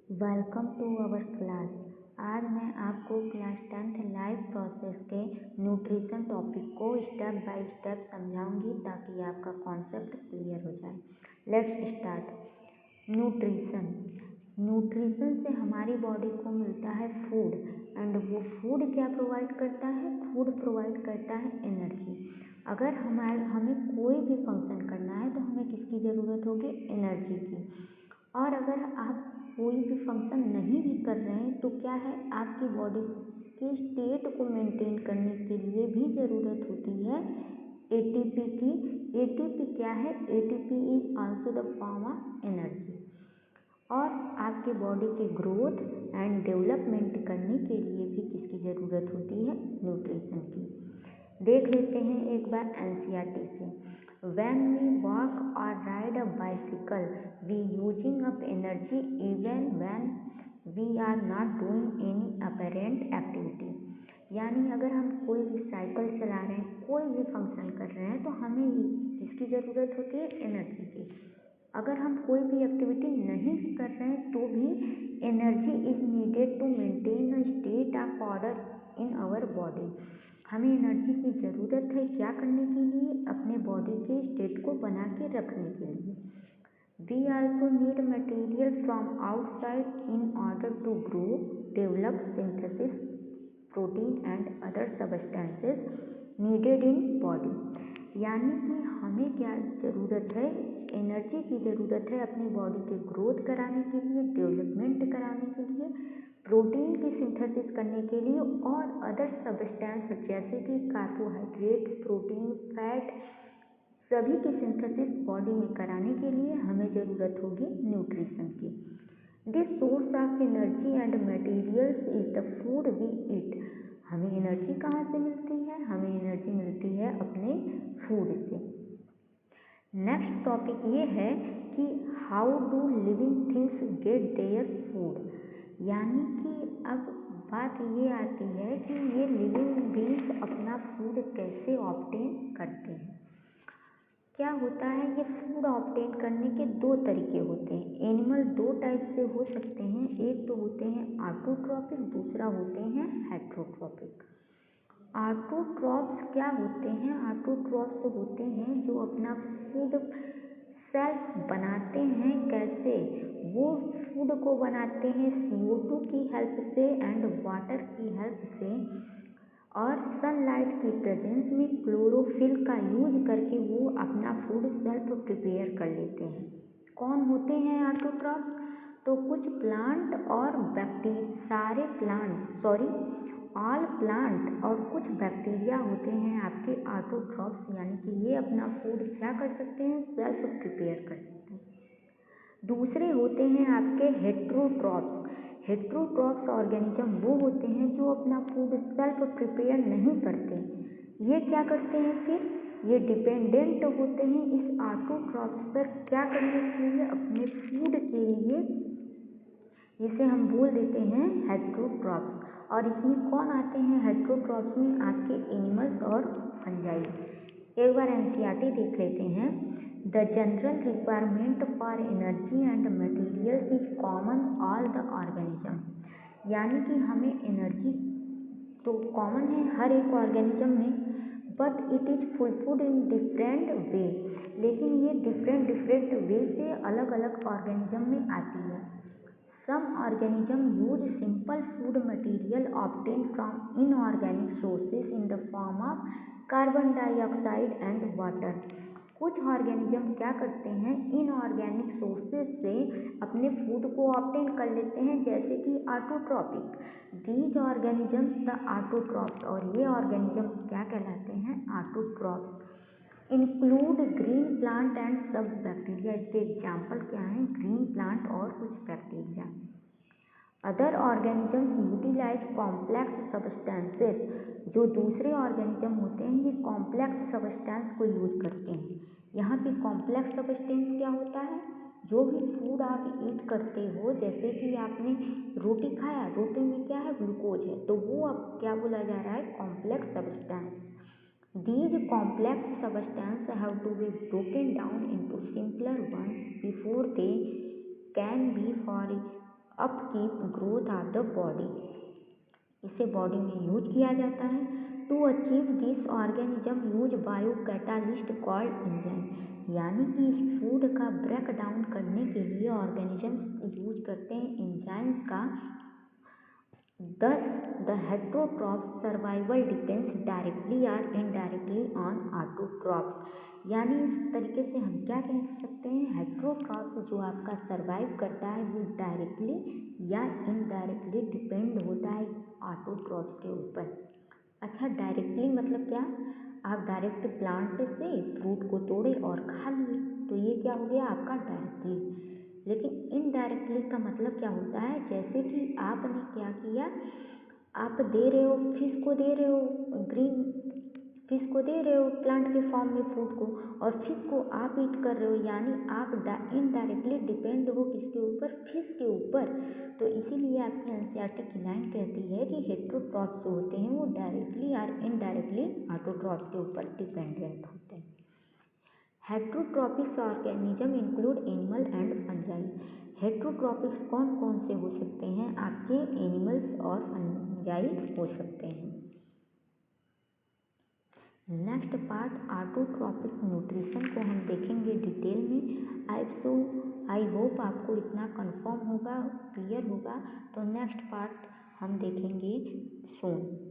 Welcome to our class. आज मैं आपको क्लास 10th लाइफ प्रोसेस के न्यूट्रिशन टॉपिक को स्टेप बाय स्टेप समझाऊंगी ताकि आपका कॉन्सेप्ट क्लियर हो जाए। Let's start. न्यूट्रिशन न्यूट्रिशन से हमारी बॉडी को मिलता है फूड, एंड वो फूड क्या प्रोवाइड करता है? फूड प्रोवाइड करता है एनर्जी। अगर हमें कोई भी फंक्शन करना है तो हमें किसकी ज़रूरत होगी? एनर्जी की। और अगर आप कोई भी फंक्शन नहीं भी कर रहे हैं तो क्या है, आपकी बॉडी के स्टेट को मेंटेन करने के लिए भी ज़रूरत होती है एटीपी की। एटीपी क्या है? ATP is also the form of energy. और आपके बॉडी के ग्रोथ एंड डेवलपमेंट करने के लिए भी किसकी ज़रूरत होती है? न्यूट्रिशन की। देख लेते हैं एक बार एनसीईआरटी से। When we walk or ride a bicycle, we using up energy even when we are not doing any apparent activity। यानी अगर हम कोई भी साइकिल चला रहे हैं, कोई भी फंक्शन कर रहे हैं तो हमें इसकी ज़रूरत होती है एनर्जी की। अगर हम कोई भी एक्टिविटी नहीं भी कर रहे हैं तो भी energy is needed to maintain a state of order in our body. हमें एनर्जी की ज़रूरत है क्या करने के लिए? अपने बॉडी के स्टेट को बना के रखने के लिए। We also need material from outside in order to grow, develop, synthesis protein and other substances needed in body. यानी कि हमें क्या ज़रूरत है? एनर्जी की ज़रूरत है अपनी बॉडी के ग्रोथ कराने के लिए, डेवलपमेंट कराने के लिए, प्रोटीन की सिंथेसिस करने के लिए और अदर सब्सटेंस जैसे कि कार्बोहाइड्रेट, प्रोटीन, फैट, सभी की सिंथेसिस बॉडी में कराने के लिए हमें ज़रूरत होगी न्यूट्रिशन की। This source of energy and materials is the food we eat. हमें एनर्जी कहाँ से मिलती है? हमें एनर्जी मिलती है अपने फूड से। नेक्स्ट टॉपिक ये है कि how do living things get their food. यानी कि अब बात ये आती है कि ये लिविंग बींग्स अपना फूड कैसे ऑब्टेन करते हैं। क्या होता है? ये फूड ऑब्टेन करने के दो तरीके होते हैं। एनिमल दो टाइप से हो सकते हैं, एक तो होते हैं ऑटोट्रॉपिक, दूसरा होते हैं हेटेरोट्रॉपिक। ऑटोट्रॉप्स क्या होते हैं? ऑटोट्रॉप्स होते हैं जो अपना फूड सेल्फ बनाते हैं। कैसे? वो फूड को बनाते हैं CO2 की हेल्प से एंड वाटर की हेल्प से, और सनलाइट की प्रेजेंस में क्लोरोफिल का यूज करके वो अपना फूड सेल्फ प्रिपेयर कर लेते हैं। कौन होते हैं ऑटोट्रॉप्स? तो कुछ प्लांट और ऑल प्लांट और कुछ बैक्टीरिया होते हैं आपके ऑटोट्रॉप्स। यानी कि ये अपना फूड क्या कर सकते हैं? सेल्फ प्रिपेयर कर सकते हैं। दूसरे होते हैं आपके हेटेरोट्रॉप्स। हेटेरोट्रॉप्स ऑर्गेनिज्म वो होते हैं जो अपना फूड सेल्फ प्रिपेयर नहीं करते। ये क्या करते हैं फिर? ये डिपेंडेंट होते हैं इस ऑटोट्रॉप्स पर क्या करने के लिए? अपने फूड के लिए। जिसे हम बोल देते हैं हेटेरोट्रॉप्स। और इसमें कौन आते हैं हेटेरोट्रॉप्स में? आपके एनिमल्स और फंजाई। एक बार एनसीईआरटी देख लेते हैं। The general requirement for energy and material is common all the organism. यानी कि हमें एनर्जी तो कॉमन है हर एक ऑर्गेनिज्म में, but it is fulfilled in different way. लेकिन ये डिफरेंट वे से अलग अलग ऑर्गेनिज्म में आती है। Some organisms use simple food material obtained from inorganic sources in the form of carbon dioxide and water। कुछ ऑर्गेनिज्म क्या करते हैं? इनऑर्गेनिक सोर्सेज से अपने फूड को ऑब्टेन कर लेते हैं, जैसे कि autotrophic. These organisms the autotrophs, और ये ऑर्गेनिज्म क्या कहलाते हैं? Autotrophs. Include green plant and सब बैक्टीरिया। इसके एग्जाम्पल क्या हैं? ग्रीन प्लांट और कुछ bacteria. Other organisms utilize complex substances. जो दूसरे ऑर्गेनिज्म होते हैं ये कॉम्प्लेक्स सब्सटेंस को यूज करते हैं। यहाँ पे कॉम्प्लेक्स सब्सटेंस क्या होता है? जो भी फूड आप ईट करते हो, जैसे कि आपने रोटी खाया, रोटी में क्या है? ग्लूकोज है, तो वो अब क्या बोला जा रहा है? Complex substance. These complex substances have to be broken down into simpler ones before they can be upkeep growth of the body. इसे बॉडी में यूज किया जाता है। To achieve this organism use bio catalyst called enzyme, यानी कि इस food का break down करने के लिए ऑर्गेनिजम्स यूज करते हैं एंजाइम्स का। Thus, the heterotroph's survival depends directly or indirectly on autotrophs। यानी इस तरीके से हम क्या कह सकते हैं, हेट्रोट्रॉप्स जो आपका सर्वाइव करता है वो डायरेक्टली या इनडायरेक्टली डिपेंड होता है ऑटोट्रॉप्स के ऊपर। अच्छा, डायरेक्टली मतलब क्या, आप डायरेक्ट प्लांट से फ्रूट को तोड़े और खा लिए, तो ये क्या हो गया आपका डायरेक्टली। लेकिन इनडायरेक्टली का मतलब क्या होता है, जैसे कि आपने क्या किया, आप दे रहे हो फिश को, दे रहे हो ग्रीन फिश को दे रहे हो प्लांट के फॉर्म में फूड को, और फिश को आप ईट कर रहे हो, यानी आप इनडायरेक्टली डिपेंड हो किसके ऊपर, फिश के ऊपर। तो इसीलिए आपकी एनसीईआरटी की लाइन कहती है कि हेट्रोट्रॉप्स जो होते हैं वो डायरेक्टली और इनडायरेक्टली ऑटोट्रॉप्स के ऊपर डिपेंडेंट होते हैं। Heterotrophic organism include animal and fungi. Heterotrophs कौन कौन से हो सकते हैं, आपके एनिमल्स और फंजाई हो सकते हैं। नेक्स्ट पार्ट ऑटोट्रॉपिक न्यूट्रिशन को हम देखेंगे डिटेल में। आई होप आपको इतना कंफर्म होगा, क्लियर होगा। तो नेक्स्ट पार्ट हम देखेंगे सोन।